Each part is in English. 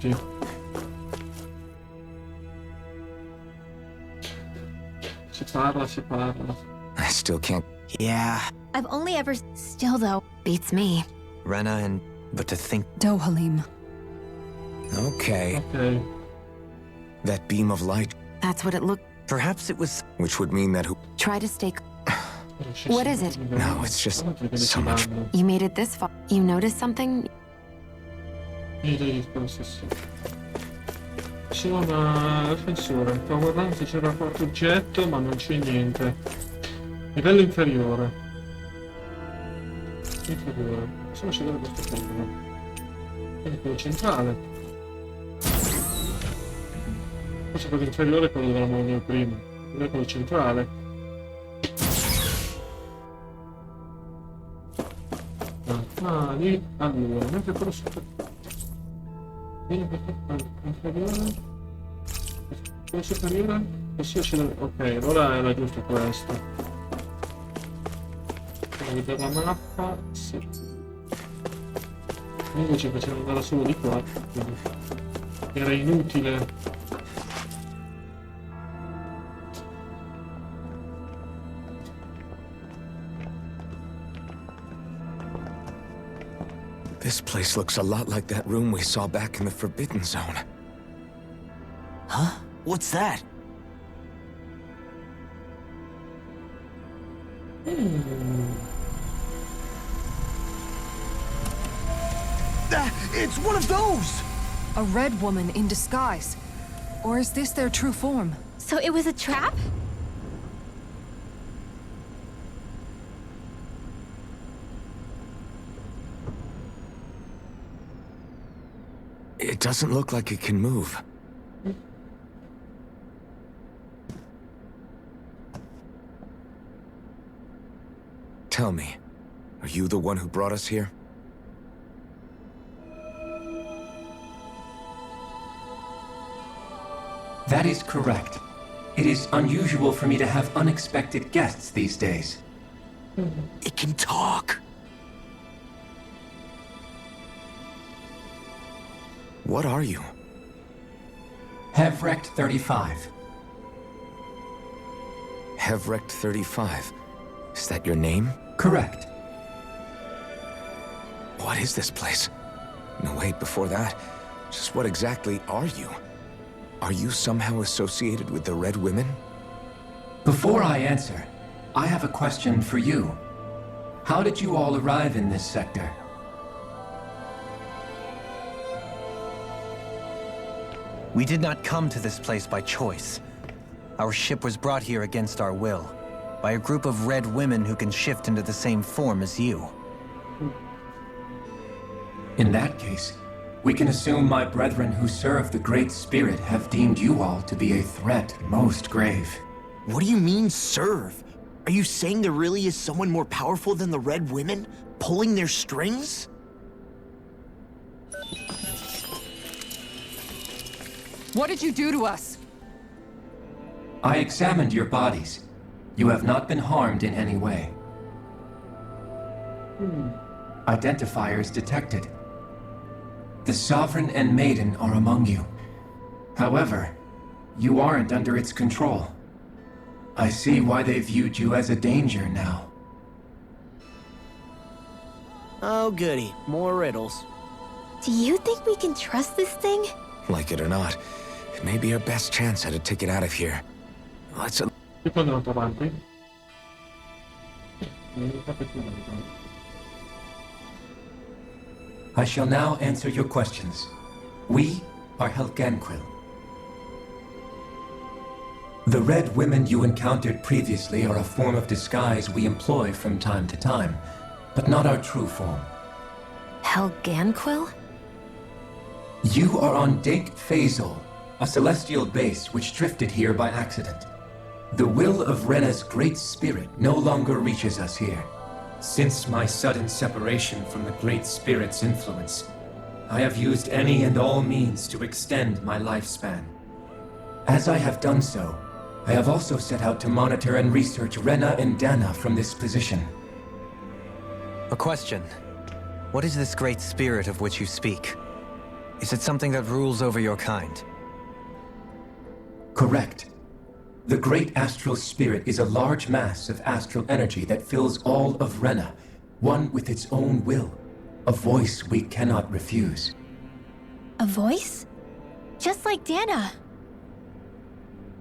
tutti. Si parla, si parla. I still can't. Yeah. I've only ever... Still, though, beats me. Rena and... But to think... Dohalim. Okay. Ok. That beam of light. That's what it looked... Perhaps it was... Which would mean that who... Try to stay... What is it? No, it's just so much... You made it this far. You noticed something? C'è una difensore. Sto guardando se c'era qualche oggetto, ma non c'è niente. Livello inferiore. Inferiore. Possiamo scegliere questo quello. Quindi quello centrale. Forse quello inferiore è quello dove eravamo noi prima. Quello è quello centrale. Ah, lì allora, mentre quello sotto. Vieni questo inferiore. Quello superiore? Possiamo scegliere. Ok, allora era giusto questo. Devo vedere la mappa. Sì. Invece facevano andare solo di qua. Quindi era inutile. This place looks a lot like that room we saw back in the Forbidden Zone. Huh? What's that? It's one of those! A red woman in disguise. Or is this their true form? So it was a trap? It doesn't look like it can move. Tell me, are you the one who brought us here? That is correct. It is unusual for me to have unexpected guests these days. It can talk. What are you? Hevrekt-35. Hevrekt-35. Is that your name? Correct. What is this place? No, wait, before that, just what exactly are you? Are you somehow associated with the Red Women? Before I answer, I have a question for you. How did you all arrive in this sector? We did not come to this place by choice. Our ship was brought here against our will, by a group of red women who can shift into the same form as you. In that case, we can assume my brethren who serve the Great Spirit have deemed you all to be a threat most grave. What do you mean, serve? Are you saying there really is someone more powerful than the Red Women, pulling their strings? What did you do to us? I examined your bodies. You have not been harmed in any way. Identifiers detected. The Sovereign and Maiden are among you. However, you aren't under its control. I see why they viewed you as a danger now. Oh goody, more riddles. Do you think we can trust this thing? Like it or not, it may be our best chance at a ticket out of here. Let's... Io quando andate avanti. I shall now answer your questions. We are Helganquil. The red women you encountered previously are a form of disguise we employ from time to time, but not our true form. Helganquil? You are on Dake Phasol, a celestial base which drifted here by accident. The will of Rena's great spirit no longer reaches us here. Since my sudden separation from the Great Spirit's influence, I have used any and all means to extend my lifespan. As I have done so, I have also set out to monitor and research Rena and Dana from this position. A question. What is this great spirit of which you speak? Is it something that rules over your kind? Correct. The Great Astral Spirit is a large mass of astral energy that fills all of Rena, one with its own will, a voice we cannot refuse. A voice? Just like Dana.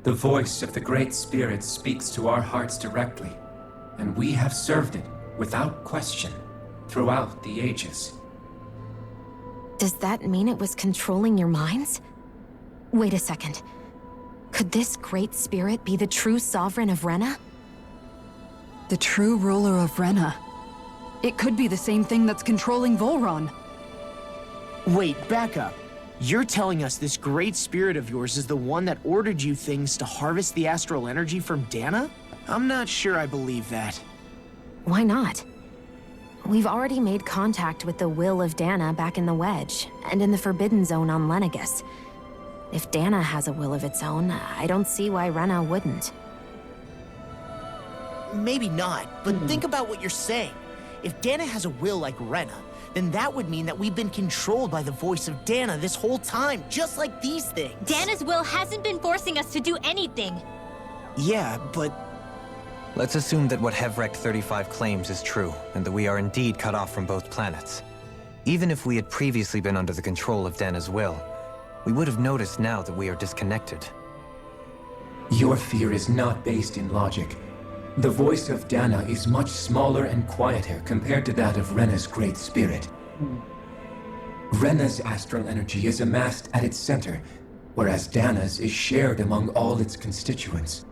The voice of the Great Spirit speaks to our hearts directly, and we have served it without question throughout the ages. Does that mean it was controlling your minds? Wait a second. Could this Great Spirit be the true sovereign of Rena? The true ruler of Rena. It could be the same thing that's controlling Volron. Wait, back up. You're telling us this great spirit of yours is the one that ordered you things to harvest the astral energy from Dana? I'm not sure I believe that. Why not? We've already made contact with the will of Dana back in the Wedge, and in the Forbidden Zone on Lenegus. If Dana has a will of its own, I don't see why Rena wouldn't. Maybe not, but think about what you're saying. If Dana has a will like Rena, then that would mean that we've been controlled by the voice of Dana this whole time, just like these things. Dana's will hasn't been forcing us to do anything. Yeah, but... Let's assume that what Hevrekt-35 claims is true, and that we are indeed cut off from both planets. Even if we had previously been under the control of Dana's will, we would have noticed now that we are disconnected. Your fear is not based in logic. The voice of Dana is much smaller and quieter compared to that of Rena's Great Spirit. Rena's astral energy is amassed at its center, whereas Dana's is shared among all its constituents.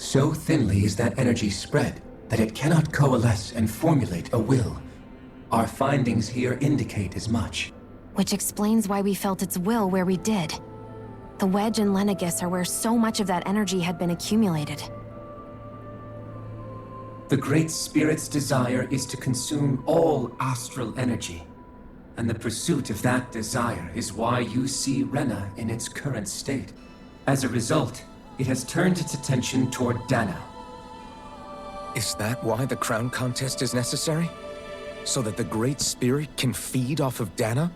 So thinly is that energy spread that it cannot coalesce and formulate a will. Our findings here indicate as much. Which explains why we felt its will where we did. The Wedge and Lenegus are where so much of that energy had been accumulated. The Great Spirit's desire is to consume all astral energy. And the pursuit of that desire is why you see Rena in its current state. As a result, it has turned its attention toward Dana. Is that why the crown contest is necessary? So that the Great Spirit can feed off of Dana?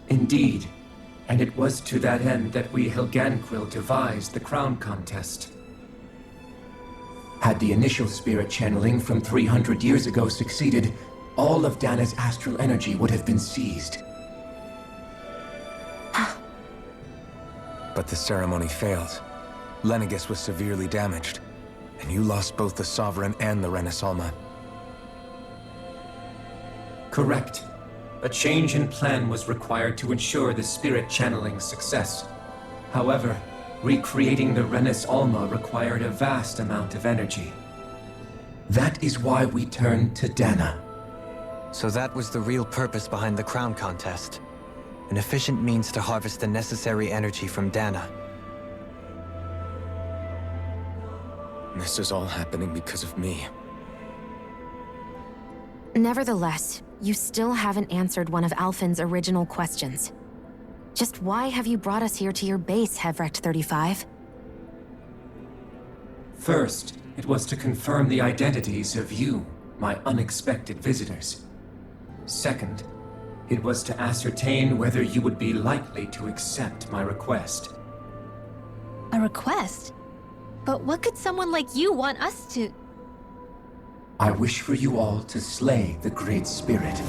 Indeed. And it was to that end that we Helganquil devised the crown contest. Had the initial spirit channeling from 300 years ago succeeded, all of Dana's astral energy would have been seized. But the ceremony failed. Lenegus was severely damaged, and you lost both the Sovereign and the Renasalma. Correct. A change in plan was required to ensure the spirit channeling's success. However, recreating the Renis Alma required a vast amount of energy. That is why we turned to Dana. So that was the real purpose behind the crown contest. An efficient means to harvest the necessary energy from Dana. This is all happening because of me. Nevertheless, you still haven't answered one of Alphen's original questions. Just why have you brought us here to your base, Hevrekt-35? First, it was to confirm the identities of you, my unexpected visitors. Second, it was to ascertain whether you would be likely to accept my request. A request? But what could someone like you want us to... I wish for you all to slay the Great Spirit.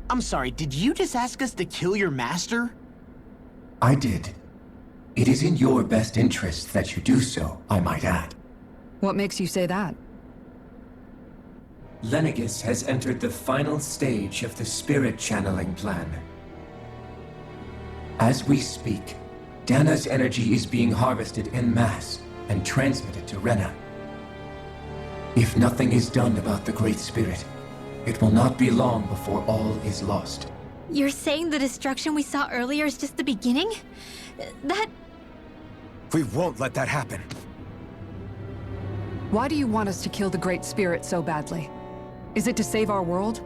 I'm sorry, did you just ask us to kill your master? I did. It is in your best interest that you do so, I might add. What makes you say that? Lenegus has entered the final stage of the spirit channeling plan. As we speak, Dana's energy is being harvested en masse and transmitted to Rena. If nothing is done about the Great Spirit, it will not be long before all is lost. You're saying the destruction we saw earlier is just the beginning? That... We won't let that happen. Why do you want us to kill the Great Spirit so badly? Is it to save our world?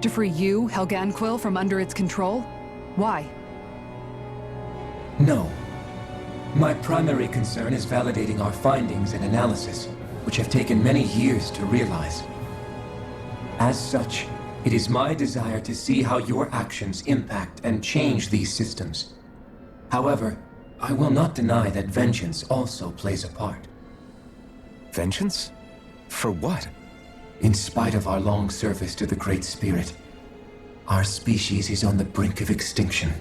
To free you, Helganquil, from under its control? Why? No. My primary concern is validating our findings and analysis, which have taken many years to realize. As such, It is my desire to see how your actions impact and change these systems. However, I will not deny that vengeance also plays a part. Vengeance? For what? In spite of our long service to the Great Spirit, our species is on the brink of extinction.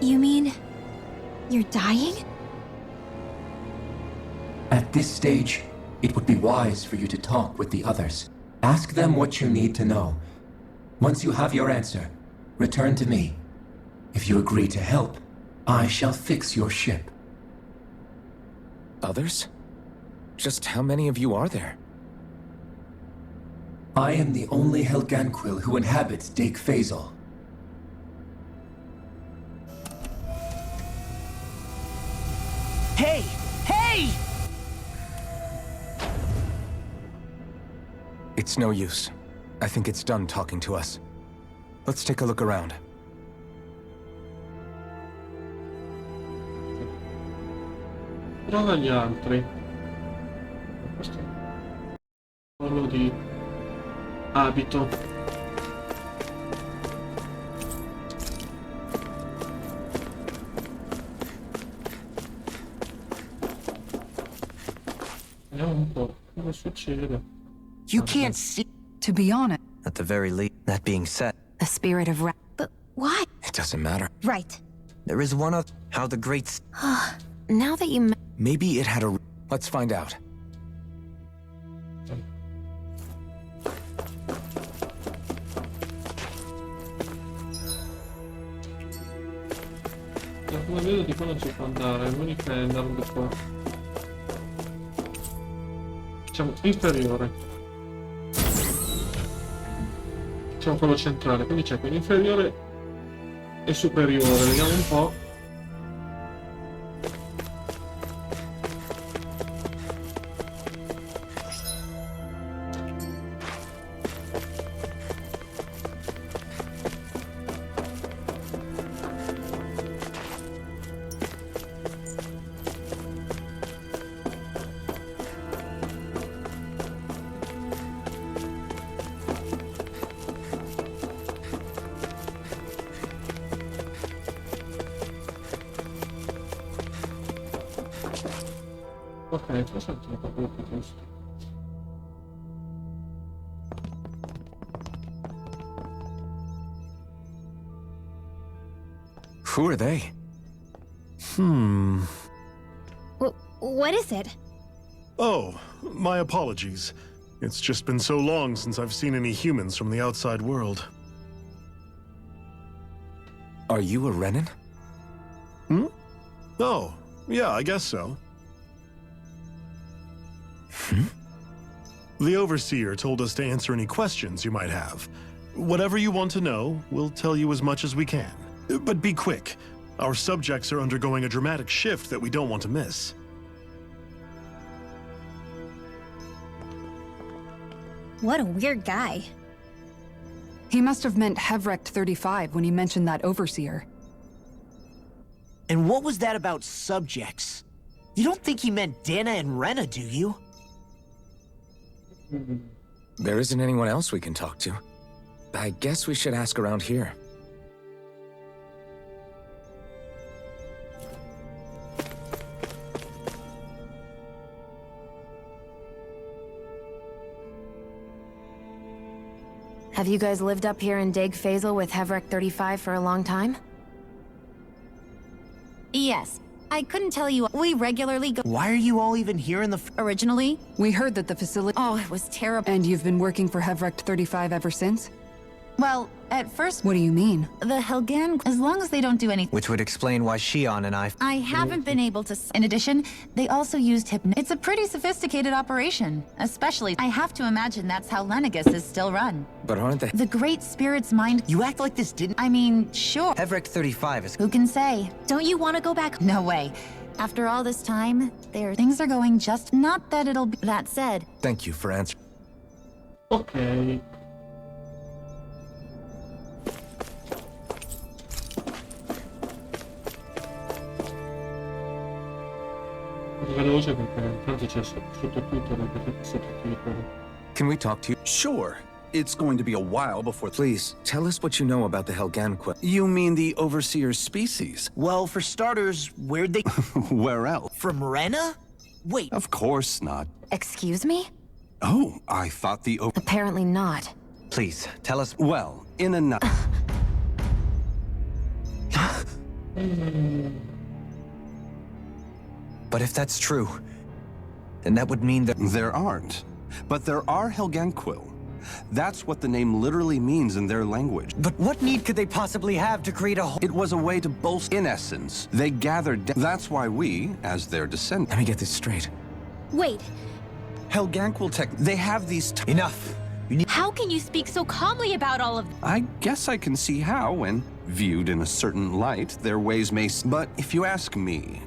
You mean you're dying? At this stage, it would be wise for you to talk with the others. Ask them what you need to know. Once you have your answer, return to me. If you agree to help, I shall fix your ship. Others? Just how many of you are there? I am the only Helganquil who inhabits Dake Phasal. Hey! Hey! It's no use. I think it's done talking to us. Let's take a look around. Trova gli altri. Questo è quello di abito. Vediamo un po' cosa succede. You can't see. To be honest, At the very least, that being said, The spirit of But why? It doesn't matter. Right. there is one of how the great Now that you Maybe it had a... Let's find out. Come vedo di qua non si può andare, l'unica è andare di qua. Diciamo inferiore. Diciamo quello centrale, quindi c'è quello inferiore e superiore, vediamo un po'. Ok, forse non proprio più giusto. Who are they? What is it? Oh, my apologies. It's just been so long since I've seen any humans from the outside world. Are you a Renan? Oh, yeah, I guess so. The Overseer told us to answer any questions you might have. Whatever you want to know, we'll tell you as much as we can. But be quick. Our subjects are undergoing a dramatic shift that we don't want to miss. What a weird guy. he must have meant Hevrekt-35 when he mentioned that Overseer. And what was that about subjects? You don't think he meant Dana and Rena, do you? There isn't anyone else we can talk to. I guess we should ask around here. Have you guys lived up here in Dake Phasal with Hevrekt-35 for a long time? Yes. I couldn't tell you. We regularly go. Why are you all even here in the Originally? We heard that the facility... Oh, it was terrible. And you've been working for Hevrekt-35 ever since? Well, at first, What do you mean? the Helgan, as long as they don't do anything. Which would explain why Shion and I haven't been able to. In addition, they also used It's a pretty sophisticated operation. Especially, I have to imagine that's how Lenegus is still run. But aren't they? The Great Spirit's mind. You act like this didn't... I mean, sure. Hevrekt-35 is... Who can say? Don't you want to go back? No way. After all this time, things are going just. Not that it'll be. That said, Thank you for answering. Ok. Veloce perché tanto c'è sottotitolo, perché sottotitolo. Can we talk to you? Sure. it's going to be a while before... Please, tell us what you know about the Helganquil. You mean the Overseer species? Well, for starters, where'd they... Where else? From Rena? Wait. Of course not. Excuse me? Oh, I thought the... Apparently not. Please, tell us... Well, in a nut... But if that's true, then that would mean that... There aren't. But there are Helganquil. That's what the name literally means in their language. But what need could they possibly have to create a whole... It was a way to bolster... In essence, they gathered... That's why we, as their descendants... Let me get this straight. Wait, Helganquil tech... They have these... Enough! You need... how can you speak so calmly about all of this? I guess I can see how, when viewed in a certain light, their ways may... But if you ask me,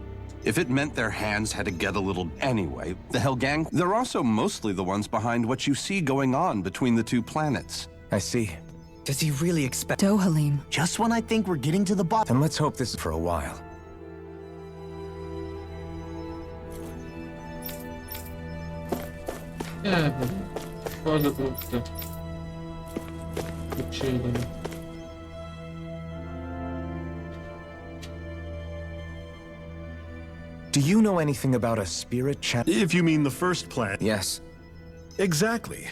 if it meant their hands had to get a little... Anyway, the Helgang... They're also mostly the ones behind what you see going on between the two planets. I see. Does he really expect... Dohalim. Just when I think we're getting to the bottom. Then let's hope this is for a while. Cose brutte. Succedono. Do you know anything about a spirit channel? If you mean the first plan. Yes. Exactly.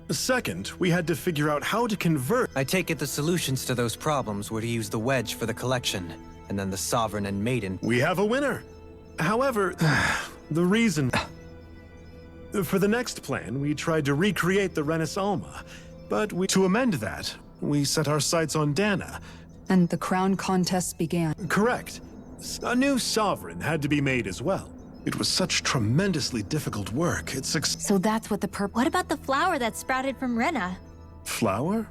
Second, we had to figure out how to convert... I take it the solutions to those problems were to use the wedge for the collection, and then the Sovereign and Maiden. We have a winner. However, the reason... For the next plan, we tried to recreate the Renis Alma, but to amend that, we set our sights on Dana. And the crown contest began. Correct. A new sovereign had to be made as well. It was such tremendously difficult work. So that's what the What about the flower that sprouted from Rena? Flower?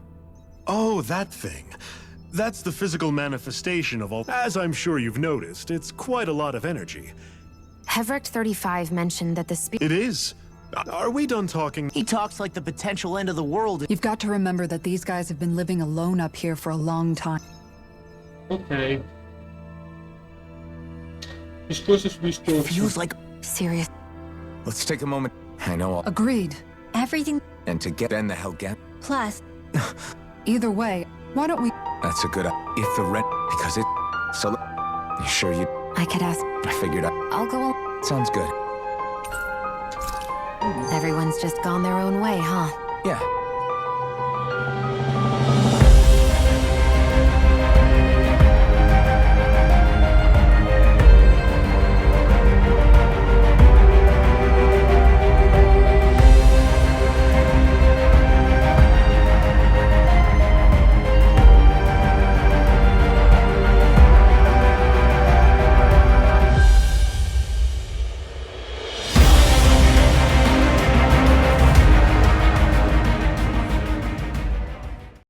Oh, that thing. That's the physical manifestation of all... As I'm sure you've noticed, it's quite a lot of energy. Hevrekt-35 mentioned that the It is. Are we done talking? He talks like the potential end of the world. You've got to remember that these guys have been living alone up here for a long time. Ok. Discorso su discorso. Feels like... Serious. Let's take a moment. I know all... Agreed. Everything And to get Ben the Helgan... plus. Either way, why don't we... That's a good... If the rent... Because it... So... You sure you... I could ask. I figured out... I'll go along. Sounds good. Everyone's just gone their own way, huh? Yeah.